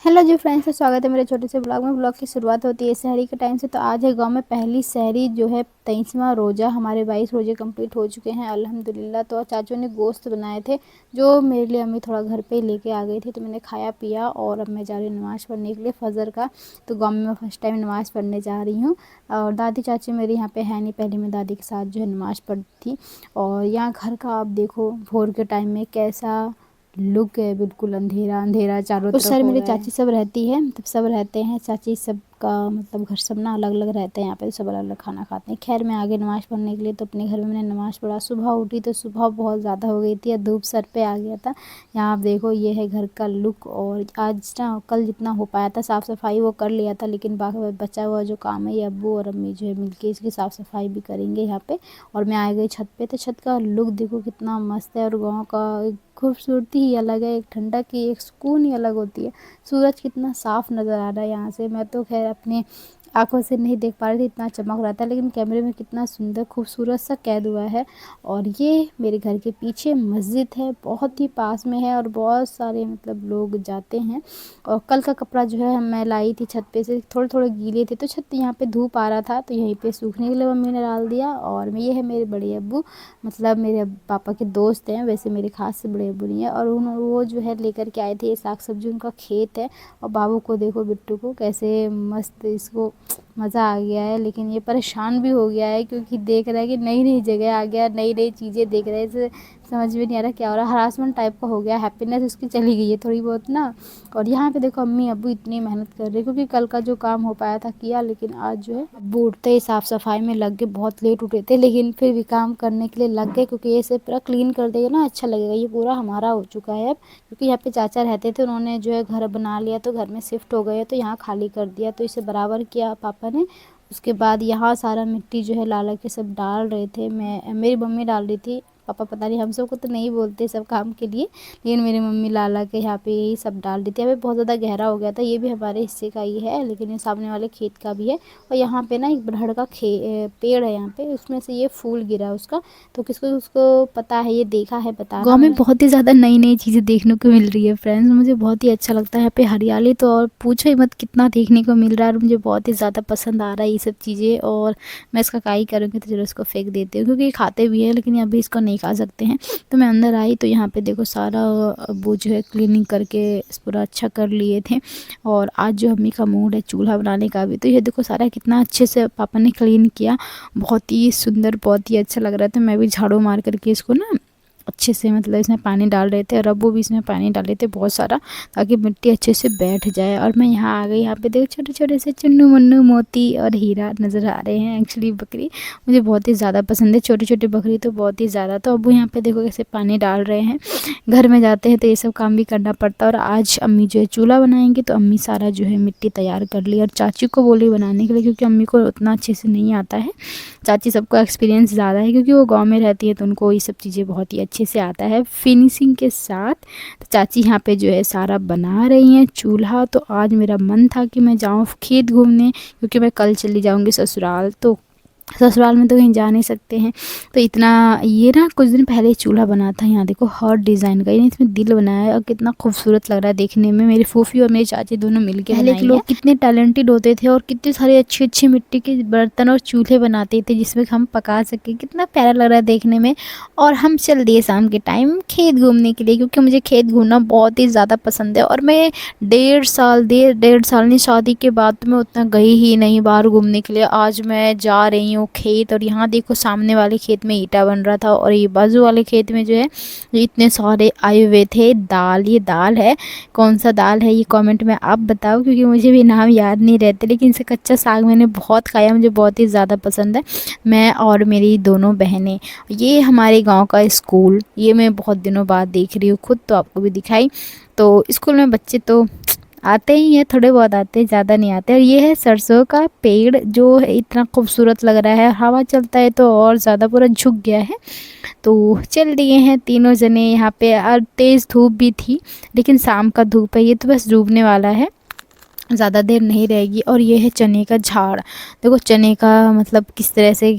Hello जी friends, तो स्वागत है मेरे छोटे से ब्लॉग में। ब्लॉग की शुरुआत होती है सहरी के टाइम से। तो आज है गांव में पहली सहरी जो है 23वां रोज़ा। हमारे 22 रोजे कंप्लीट हो चुके हैं अल्हम्दुलिल्लाह। तो चाचू ने गोश्त बनाए थे जो मेरे लिए अम्मी थोड़ा घर पे ही लेके आ गई थी। तो मैंने खाया पिया और अब मैं जा रही हूँ नमाज़ पढ़ने के लिए फ़जर का। तो गाँव में मैं फ़र्स्ट टाइम नमाज़ पढ़ने जा रही हूँ। और दादी चाची मेरी यहाँ पे है नहीं, पहले मैं दादी के साथ जो है नमाज़ पढ़ती थी। और यहाँ घर का आप देखो भोर के टाइम में कैसा लुक है, बिल्कुल अंधेरा अंधेरा चारों तरफ। उस साइड मेरी चाची सब रहती है, तब सब रहते हैं चाची सब का मतलब घर सब ना अलग अलग रहते हैं। यहाँ पे सब अलग अलग खाना खाते हैं। खैर मैं आगे नमाज़ पढ़ने के लिए तो अपने घर में मैंने नमाज़ पढ़ा। सुबह उठी तो सुबह बहुत ज़्यादा हो गई थी, धूप सर पे आ गया था। यहाँ आप देखो ये है घर का लुक। और आज ना कल जितना हो पाया था साफ़ सफाई वो कर लिया था, लेकिन बाकी बचा हुआ जो काम है ये अब्बू और अम्मी जो है मिलके इसकी साफ़ सफाई भी करेंगे यहाँ पे। और मैं आ गई छत पे। तो छत का लुक देखो कितना मस्त है। और गाँव का खूबसूरती ही अलग है, एक ठंडक की एक सुकून ही अलग होती है। सूरज कितना साफ़ नज़र आ रहा है यहाँ से। मैं तो खैर अपने आंखों से नहीं देख पा रही थी, इतना चमक रहा था, लेकिन कैमरे में कितना सुंदर खूबसूरत सा कैद हुआ है। और ये मेरे घर के पीछे मस्जिद है, बहुत ही पास में है और बहुत सारे मतलब लोग जाते हैं। और कल का कपड़ा जो है मैं लाई थी छत पे से, थोड़े थोड़े गीले थे तो छत यहाँ पे धूप आ रहा था तो यहीं पे सूखने के लिए मम्मी ने डाल दिया। और ये है मेरे बड़े अब्बू, मतलब मेरे पापा के दोस्त हैं, वैसे मेरे खास से बड़े अब्बू नहीं है। और वो जो है लेकर के आए थे ये साग सब्जी, उनका खेत है। और बाबू को देखो, बिट्टू को कैसे मस्त, इसको मज़ा आ गया है। लेकिन ये परेशान भी हो गया है क्योंकि देख रहा है कि नई नई जगह आ गया, नई नई चीज़ें देख रहा है। इसे समझ में नहीं आ रहा क्या हो रहा है, हरासमेंट टाइप का हो गया। हैप्पीनेस उसकी चली गई है थोड़ी बहुत ना। और यहाँ पे देखो अम्मी अब्बू इतनी मेहनत कर रहे हैं क्योंकि कल का जो काम हो पाया था किया, लेकिन आज जो है अब्बू उठते ही साफ़ सफाई में लग गए। बहुत लेट उठे थे लेकिन फिर भी काम करने के लिए लग गए, क्योंकि ये से पूरा क्लीन कर देगा ना अच्छा लगेगा। ये पूरा हमारा हो चुका है अब, क्योंकि यहाँ पे चाचा रहते थे, उन्होंने जो है घर बना लिया तो घर में शिफ्ट हो गए तो यहाँ खाली कर दिया। तो इसे बराबर किया पापा ने। उसके बाद यहाँ सारा मिट्टी जो है ला ला के सब डाल रहे थे। मेरी मम्मी डाल रही थी, पापा पता नहीं, हम सबको तो नहीं बोलते सब काम के लिए, लेकिन मेरी मम्मी ला ला के यहाँ पे यही सब डाल दी थी। अभी बहुत ज़्यादा गहरा हो गया था। ये भी हमारे हिस्से का ही है, लेकिन ये सामने वाले खेत का भी है। और यहाँ पे ना एक बरहड़ का पेड़ है यहाँ पे, उसमें से ये फूल गिरा है उसका। तो किसको उसको पता है, ये देखा है बताना। गाँव में बहुत ही ज़्यादा नई नई चीज़ें देखने को मिल रही है फ्रेंड्स, मुझे बहुत ही अच्छा लगता है। यहाँ पे हरियाली तो और पूछो ही मत कितना देखने को मिल रहा है, और मुझे बहुत ही ज़्यादा पसंद आ रहा है ये सब चीज़ें। और मैं इसका क्या ही करूँगी, तो चलो इसको फेंक देती हूँ क्योंकि खाते भी हैं, लेकिन अभी इसको नहीं खा सकते हैं। तो मैं अंदर आई तो यहाँ पे देखो सारा वो जो है क्लीनिंग करके पूरा अच्छा कर लिए थे। और आज जो अम्मी का मूड है चूल्हा बनाने का भी, तो ये देखो सारा कितना अच्छे से पापा ने क्लीन किया। बहुत ही सुंदर, बहुत ही अच्छा लग रहा था। मैं भी झाड़ू मार करके इसको ना अच्छे से मतलब इसमें पानी डाल रहे थे, और अब्बू भी इसमें पानी डाल रहे थे बहुत सारा, ताकि मिट्टी अच्छे से बैठ जाए। और मैं यहाँ आ गई। यहाँ पे देखो छोटे छोटे से चुन्नू मुन्नू मोती और हीरा नज़र आ रहे हैं। एक्चुअली बकरी मुझे बहुत ही ज़्यादा पसंद है, छोटी छोटी बकरी तो बहुत ही ज़्यादा। तो अब्बू यहाँ पे देखो कैसे पानी डाल रहे हैं। घर में जाते हैं तो ये सब काम भी करना पड़ता है। और आज अम्मी जो है चूल्हा बनाएंगे, तो अम्मी सारा जो है मिट्टी तैयार कर ली, और चाची को बोली बनाने के लिए, क्योंकि अम्मी को उतना अच्छे से नहीं आता है। चाची सबको एक्सपीरियंस ज़्यादा है क्योंकि वो गांव में रहती है, तो उनको ये सब चीज़ें बहुत ही अच्छे से आता है फिनिशिंग के साथ। तो चाची यहाँ पे जो है सारा बना रही हैं चूल्हा। तो आज मेरा मन था कि मैं जाऊँ खेत घूमने, क्योंकि मैं कल चली जाऊँगी ससुराल। तो ससुराल में तो कहीं जा नहीं सकते हैं। तो इतना ये ना कुछ दिन पहले ही चूल्हा बना था। यहाँ देखो हर डिज़ाइन का, यानी इसमें दिल बनाया है और कितना खूबसूरत लग रहा है देखने में। मेरी फूफी और मेरी चाची दोनों मिलके पहले के लोग कितने टैलेंटेड होते थे और कितने सारे अच्छे अच्छे मिट्टी के बर्तन और चूल्हे बनाते थे जिसमें हम पका सकें। कितना प्यारा लग रहा है देखने में। और हम चल दिए शाम के टाइम खेत घूमने के लिए, क्योंकि मुझे खेत घूमना बहुत ही ज़्यादा पसंद है। और मैं डेढ़ साल नहीं, शादी के बाद तो मैं उतना गई ही नहीं बाहर घूमने के लिए। आज मैं जा रही हूँ खेत, और यहाँ देखो सामने वाले खेत में ईंटा बन रहा था, और ये बाजू वाले खेत में जो है इतने सारे आए हुए थे दाल। ये दाल है, कौन सा दाल है ये कमेंट में आप बताओ, क्योंकि मुझे भी नाम याद नहीं रहते। लेकिन इसे कच्चा साग मैंने बहुत खाया, मुझे बहुत ही ज़्यादा पसंद है, मैं और मेरी दोनों बहनें। ये हमारे गाँव का स्कूल, ये मैं बहुत दिनों बाद देख रही हूँ खुद, तो आपको भी दिखाई। तो स्कूल में बच्चे तो आते ही हैं, थोड़े बहुत आते हैं, ज़्यादा नहीं आते। और ये है सरसों का पेड़ जो है इतना खूबसूरत लग रहा है, हवा चलता है तो और ज़्यादा पूरा झुक गया है। तो चल दिए हैं तीनों जने यहाँ पे। और तेज़ धूप भी थी, लेकिन शाम का धूप है, ये तो बस डूबने वाला है, ज़्यादा देर नहीं रहेगी। और ये है चने का झाड़, देखो चने का मतलब किस तरह से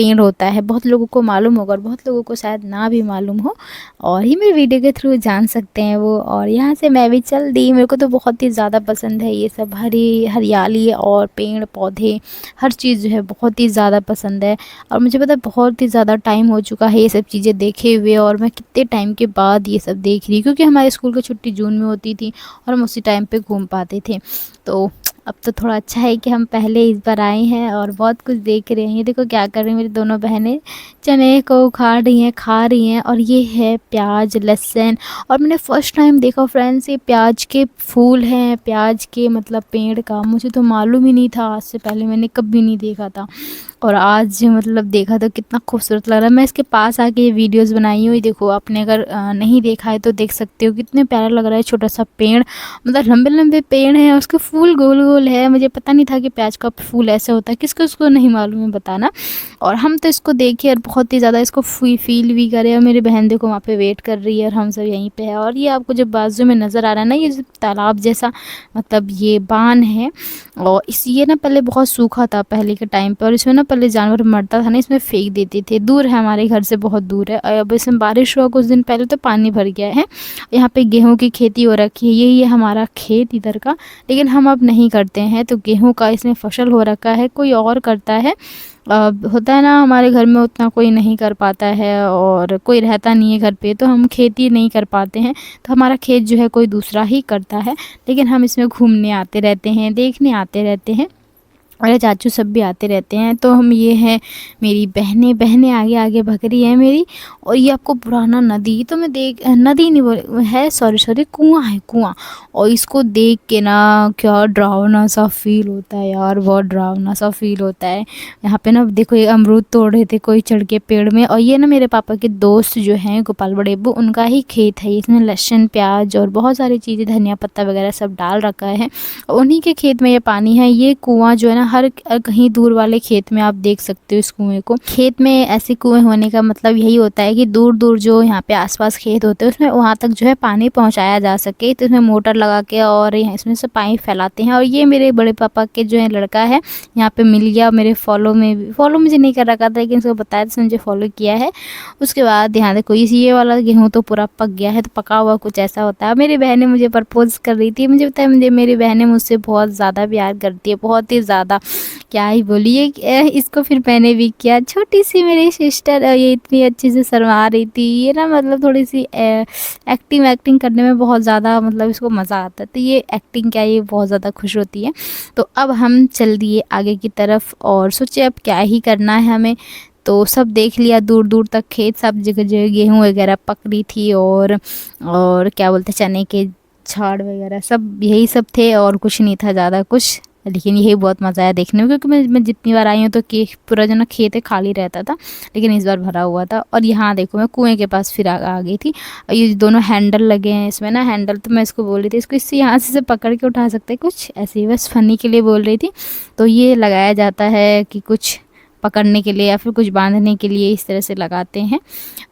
पेड़ होता है, बहुत लोगों को मालूम होगा और बहुत लोगों को शायद ना भी मालूम हो, और ये मेरे वीडियो के थ्रू जान सकते हैं वो। और यहाँ से मैं भी चल दी। मेरे को तो बहुत ही ज़्यादा पसंद है ये सब हरी हरियाली और पेड़ पौधे, हर चीज़ जो है बहुत ही ज़्यादा पसंद है। और मुझे पता है बहुत ही ज़्यादा टाइम हो चुका है ये सब चीज़ें देखे हुए, और मैं कितने टाइम के बाद ये सब देख रही, क्योंकि हमारे स्कूल की छुट्टी जून में होती थी और हम उसी टाइम पे घूम पाते थे। तो अब तो थोड़ा अच्छा है कि हम पहले इस बार आए हैं और बहुत कुछ देख रहे हैं। ये देखो क्या कर रही हैं मेरी दोनों बहनें, चने को उखाड़ रही हैं, खा रही हैं। और ये है प्याज लहसुन, और मैंने फ़र्स्ट टाइम देखा फ्रेंड्स ये प्याज के फूल हैं, प्याज के मतलब पेड़ का, मुझे तो मालूम ही नहीं था, आज से पहले मैंने कभी नहीं देखा था। और आज मतलब देखा तो कितना खूबसूरत लग रहा है। मैं इसके पास आके ये वीडियोस बनाई हूँ, ये देखो आपने अगर नहीं देखा है तो देख सकते हो, कितने प्यारा लग रहा है। छोटा सा पेड़, मतलब लंबे लंबे पेड़ हैं, उसके फूल गोल गोल है। मुझे पता नहीं था कि प्याज का फूल ऐसे होता है, किसको उसको नहीं मालूम है बताना। और हम तो इसको देखे और बहुत ही ज़्यादा इसको फील भी करे। और मेरी बहन देखो वहाँ पे वेट कर रही है और हम सब यहीं पे है। और ये आपको जो बाजू में नज़र आ रहा है ना, ये तालाब जैसा मतलब ये बांध है, और इस ये ना पहले बहुत सूखा था पहले के टाइम पे, और इसमें ना पहले जानवर मरता था ना, इसमें फेंक देते थे। दूर है हमारे घर से, बहुत दूर है। और अब इसमें बारिश हुआ कुछ दिन पहले तो पानी भर गया है। यहाँ पे गेहूं की खेती हो रखी है, यही है हमारा खेत इधर का, लेकिन हम अब नहीं करते हैं। तो गेहूं का इसमें फसल हो रखा है, कोई और करता है। होता है ना हमारे घर में उतना कोई नहीं कर पाता है और कोई रहता नहीं है घर पे, तो हम खेती नहीं कर पाते हैं। तो हमारा खेत जो है कोई दूसरा ही करता है, लेकिन हम इसमें घूमने आते रहते हैं, देखने आते रहते हैं। मेरे चाचू सब भी आते रहते हैं। तो हम ये हैं मेरी बहनें बहनें आगे आगे भग रही है मेरी। और ये आपको पुराना नदी, तो मैं देख नदी नहीं बोल है, सॉरी सॉरी, कुआं है कुआं। और इसको देख के ना क्या डरावना सा फील होता है यार, बहुत डरावना सा फील होता है। यहाँ पे ना देखो ये अमरूद तोड़ रहे थे कोई चढ़ के पेड़ में। और ये ना मेरे पापा के दोस्त जो हैं गोपाल बड़े अब्बू, उनका ही खेत है। इसमें लहसुन प्याज और बहुत सारी चीज़ें, धनिया पत्ता वगैरह सब डाल रखा है। उन्हीं के खेत में ये पानी है। ये कुआं जो है ना हर कहीं दूर वाले खेत में आप देख सकते हो इस कुएं को। खेत में ऐसे कुएं होने का मतलब यही होता है कि दूर दूर जो यहाँ पे आसपास खेत होते हैं उसमें वहाँ तक जो है पानी पहुँचाया जा सके। तो इसमें मोटर लगा के और यहाँ इसमें से पानी फैलाते हैं। और ये मेरे बड़े पापा के जो है लड़का है, यहाँ पे मिल गया मेरे फॉलो में भी। फॉलो मुझे नहीं कर रखा था, लेकिन उसको बताया तो मुझे फॉलो किया है। उसके बाद यहाँ देखो ये वाला गेहूँ तो पूरा पक गया है, तो पका हुआ कुछ ऐसा होता है। मेरी बहनें मुझे प्रपोज कर रही थी, मुझे पता है मुझे मेरी बहनें मुझसे बहुत ज़्यादा प्यार करती है, बहुत ही ज़्यादा, क्या ही बोलिए। इसको फिर मैंने भी किया। छोटी सी मेरी सिस्टर ये इतनी अच्छे से शर्मा रही थी, ये ना मतलब थोड़ी सी एक्टिंग करने में बहुत ज़्यादा मतलब इसको मज़ा आता है। तो ये एक्टिंग क्या, ये बहुत ज़्यादा खुश होती है। तो अब हम चल दिए आगे की तरफ और सोचे अब क्या ही करना है हमें। तो सब देख लिया, दूर दूर तक खेत, सब जगह जगह गेहूँ वगैरह पक रही थी, और क्या बोलते चने के झाड़ वगैरह सब यही सब थे, और कुछ नहीं था ज़्यादा कुछ। लेकिन यही बहुत मज़ा आया देखने में, क्योंकि मैं जितनी बार आई हूँ तो पूरा जो ना खेत है खाली रहता था, लेकिन इस बार भरा हुआ था। और यहाँ देखो मैं कुएं के पास फिर आ गई थी। और ये दोनों हैंडल लगे हैं इसमें ना, हैंडल, तो मैं इसको बोल रही थी इसको इससे यहाँ से पकड़ के उठा सकते हैं, कुछ ऐसे ही बस फनी के लिए बोल रही थी। तो ये लगाया जाता है कि कुछ पकड़ने के लिए या फिर कुछ बांधने के लिए, इस तरह से लगाते हैं।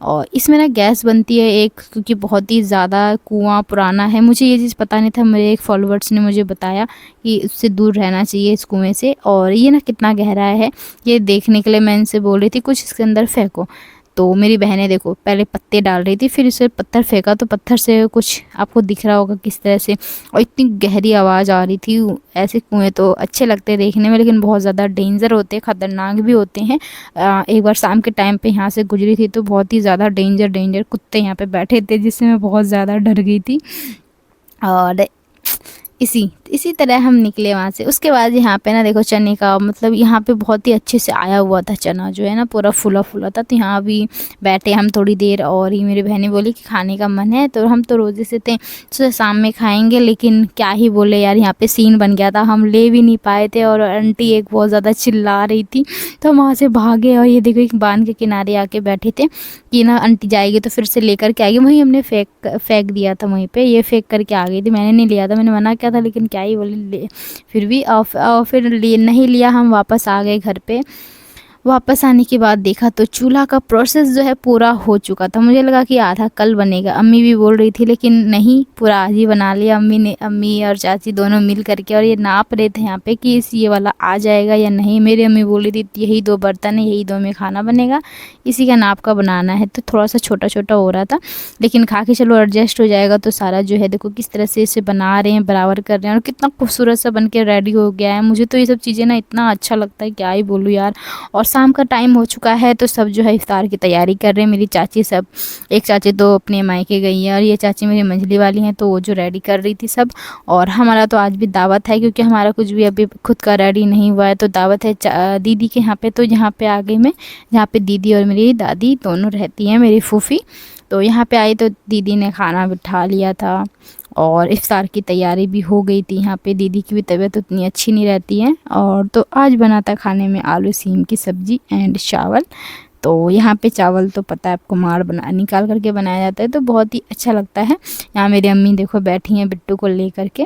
और इसमें ना गैस बनती है एक, क्योंकि बहुत ही ज़्यादा कुआं पुराना है। मुझे ये चीज़ पता नहीं था, मेरे एक फॉलोअर्स ने मुझे बताया कि उससे दूर रहना चाहिए इस कुएं से। और ये ना कितना गहरा है ये देखने के लिए मैं इनसे बोल रही थी कुछ इसके अंदर फेंको। तो मेरी बहनें देखो पहले पत्ते डाल रही थी, फिर इसे पत्थर फेंका, तो पत्थर से कुछ आपको दिख रहा होगा किस तरह से, और इतनी गहरी आवाज़ आ रही थी। ऐसे कुएं तो अच्छे लगते हैं देखने में, लेकिन बहुत ज़्यादा डेंजर होते हैं, ख़तरनाक भी होते हैं। एक बार शाम के टाइम पे यहाँ से गुजरी थी तो बहुत ही ज़्यादा डेंजर कुत्ते यहाँ पे बैठे थे, जिससे मैं बहुत ज़्यादा डर गई थी। और इसी तरह हम निकले वहाँ से। उसके बाद यहाँ पे ना देखो चने का मतलब यहाँ पे बहुत ही अच्छे से आया हुआ था चना, जो है ना पूरा फूला फूला था। तो यहाँ भी बैठे हम थोड़ी देर, और ही मेरी बहनें बोली कि खाने का मन है, तो हम तो रोज़े से थे तो शाम में खाएंगे, लेकिन क्या ही बोले यार, यहाँ पे सीन बन गया था, हम ले भी नहीं पाए थे। और आंटी एक बहुत ज़्यादा चिल्ला रही थी, तो हम वहाँ से भागे। और ये देखो एक बांध के किनारे आके बैठे थे कि ना आंटी जाएगी तो फिर से लेकर के आएगी। वहीं हमने फेंक दिया था, वहीं पे ये फेंक करके आ गई थी। मैंने नहीं लिया था, मैंने मना किया था, लेकिन क्या ही बोले फिर भी फिर नहीं लिया, हम वापस आ गए घर पे। वापस आने के बाद देखा तो चूल्हा का प्रोसेस जो है पूरा हो चुका था। मुझे लगा कि आधा कल बनेगा, अम्मी भी बोल रही थी, लेकिन नहीं, पूरा आज ही बना लिया अम्मी और चाची दोनों मिल करके। और ये नाप रहे थे यहाँ पे कि ये वाला आ जाएगा या नहीं। मेरी अम्मी बोल रही थी यही 2 बर्तन है, यही 2 में खाना बनेगा, इसी का नाप का बनाना है। तो थोड़ा सा छोटा छोटा हो रहा था, लेकिन खा के चलो एडजस्ट हो जाएगा। तो सारा जो है देखो किस तरह से इसे बना रहे हैं, बराबर कर रहे हैं, और कितना खूबसूरत सा बन के रेडी हो गया है। मुझे तो ये सब चीज़ें ना इतना अच्छा लगता है, क्या ही बोलूँ यार। और शाम का टाइम हो चुका है, तो सब जो है इफ्तार की तैयारी कर रहे हैं। मेरी चाची सब, एक चाची तो अपने मायके गई है, और ये चाची मेरी मंझली वाली हैं, तो वो जो रेडी कर रही थी सब। और हमारा तो आज भी दावत है, क्योंकि हमारा कुछ भी अभी खुद का रेडी नहीं हुआ है, तो दावत है दीदी के यहाँ पे। तो यहाँ पे आ गई मैं, जहाँ पे दीदी और मेरी दादी दोनों रहती हैं, मेरी फूफी। तो यहाँ पे आई तो दीदी ने खाना बिठा लिया था, और इफ्तार की तैयारी भी हो गई थी। यहाँ पे दीदी की भी तबीयत उतनी अच्छी नहीं रहती है। और तो आज बना था खाने में आलू सीम की सब्ज़ी एंड चावल। तो यहाँ पे चावल तो पता है आपको माड़ बना निकाल करके बनाया जाता है, तो बहुत ही अच्छा लगता है। यहाँ मेरी अम्मी देखो बैठी हैं बिट्टू को ले करके।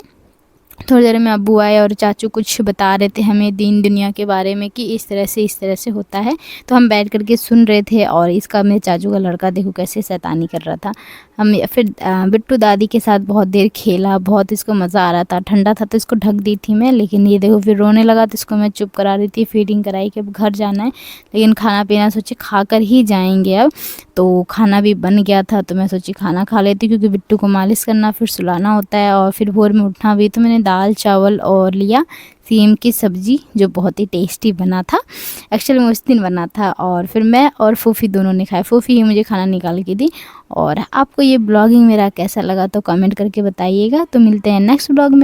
थोड़ी देर में अब्बू आए और चाचू कुछ बता रहे थे हमें दीन दुनिया के बारे में, कि इस तरह से होता है। तो हम बैठ करके सुन रहे थे। और इसका मेरे चाचू का लड़का देखो कैसे शैतानी कर रहा था। हम फिर बिट्टू दादी के साथ बहुत देर खेला, बहुत इसको मज़ा आ रहा था। ठंडा था तो इसको ढक दी थी मैं, लेकिन ये देखो फिर रोने लगा, तो इसको मैं चुप करा रही थी, फीडिंग कराई कि अब घर जाना है। लेकिन खाना पीना सोचे खा कर ही जाएंगे अब। तो खाना भी बन गया था, तो मैं सोची खाना खा लेती, क्योंकि बिट्टू को मालिश करना, फिर सुलाना होता है, और फिर भोर में उठना भी। तो मैंने दाल चावल और लिया सीम की सब्ज़ी, जो बहुत ही टेस्टी बना था। एक्चुअली में उस दिन बना था, और फिर मैं और फूफी दोनों ने खाया। फूफी ही मुझे खाना निकाल के दी। और आपको ये ब्लॉगिंग मेरा कैसा लगा तो कमेंट करके बताइएगा। तो मिलते हैं नेक्स्ट ब्लॉग में।